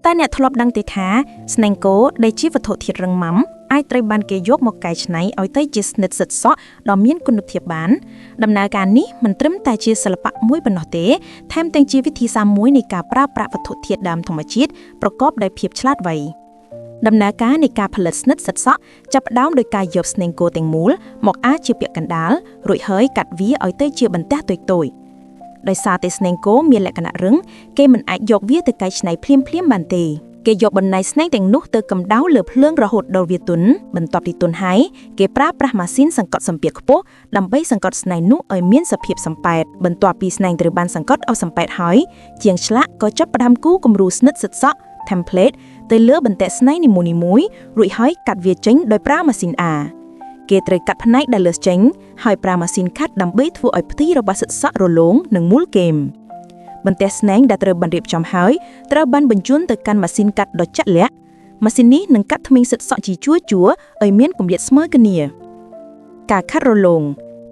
តែអ្នកធ្លាប់ដឹងទេថាស្នែងគោដែលជាវត្ថុធាតុរឹងមាំអាចត្រូវបានគេយកមកកែច្នៃឲ្យទៅជាស្និតសិតសក់ដ៏មានគុណភាពបានដំណើរការនេះមិនត្រឹមតែជាសិល្បៈមួយប៉ុណ្ណោះទេថែមទាំងជាវិធីសាស្ត្រមួយនៃការប្រើប្រាស់វត្ថុធាតុដើមធម្មជាតិប្រកបដោយភាពឆ្លាតវៃដំណើរការនៃការផលិតស្និតសិតសក់ចាប់ផ្ដើមដោយការយកស្នែងគោទាំងមូលមកអាចជាពាក់កណ្ដាលរួចហើយកាត់វាឲ្យទៅជាបន្ទះតូចៗដោយសារតែស្នែងគោមានលក្ខណៈរឹងគេមិនអាចយកវាទៅកែច្នៃភ្លាមៗបានទេគេយកបណ្ដៃស្នែងទាំងនោះទៅកម្ដៅលើភ្លើងរហូតដល់វាទន់បន្ទាប់ពីទន់ហើយគេប្រើប្រាស់ម៉ាស៊ីនសង្កត់សម្ពាធខ្ពស់ដើម្បីសង្កត់ស្នែងនោះឲ្យមានសភាពសំប៉ែតបន្ទាប់ពីស្នែងត្រូវបានសង្កត់ឲ្យសំប៉ែតហើយជាងឆ្លាក់ក៏ចាប់ផ្ដើមគូរគំរូស្និតសិតសក់ template ទៅលើបន្ទះស្នែងនីមួយៗរួចហើយកាត់វាចេញដោយប្រើម៉ាស៊ីន A គេត្រូវកាត់ផ្នែកដែលលើសចេញហើយប្រើម៉ាស៊ីនខាត់ដើម្បីធ្វើឲ្យផ្ទៃរបស់សិតសក់រលោងនិងមូលគែមបន្ទះស្នែងដែលត្រូវបានរៀបចំហើយត្រូវបានបញ្ជូនទៅកាន់ម៉ាស៊ីនកាត់ដ៏ជាក់លាក់ម៉ាស៊ីននេះនឹងកាត់ធ្មេញសិតសក់ជាជួរៗឲ្យមានគម្លាតស្មើគ្នាការខាត់រលោង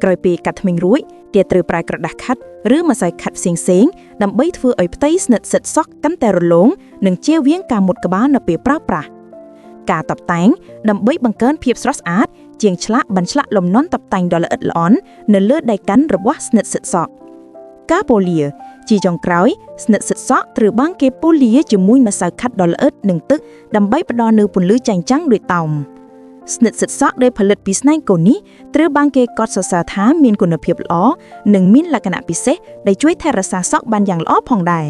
ក្រោយពេលកាត់ធ្មេញរួចគេត្រូវប្រើក្រដាសខាត់ឬម្សៅខាត់ផ្សេងៗដើម្បីធ្វើឲ្យផ្ទៃស្និតសិតសក់កាន់តែរលោងនិងជៀសវាងការមុតក្បាលនៅពេលប្រើប្រាស់ការតុបតែងដើម្បីបង្កើនភាពស្រស់ស្អាតជាងឆ្លាក់បានឆ្លាក់លំនាំតុបតែងដ៏ល្អិតល្អន់នៅលើដៃកាន់របស់ស្និតសិតសក់ការប៉ូលាជាចុងក្រោយស្និតសិតសក់ត្រូវបានគេប៉ូលាជាមួយម្សៅខាត់ដ៏ល្អិតនិងទឹកដើម្បីផ្ដល់នូវពន្លឺចែងចាំងដូចតោមស្និតសិតសក់ដែលផលិតពីស្នែងគោនេះត្រូវបានគេកត់សរសើរថាមានគុណភាពល្អនិងមានលក្ខណៈពិសេសដែលជួយថែរក្សាសក់បានយ៉ាងល្អផងដែរ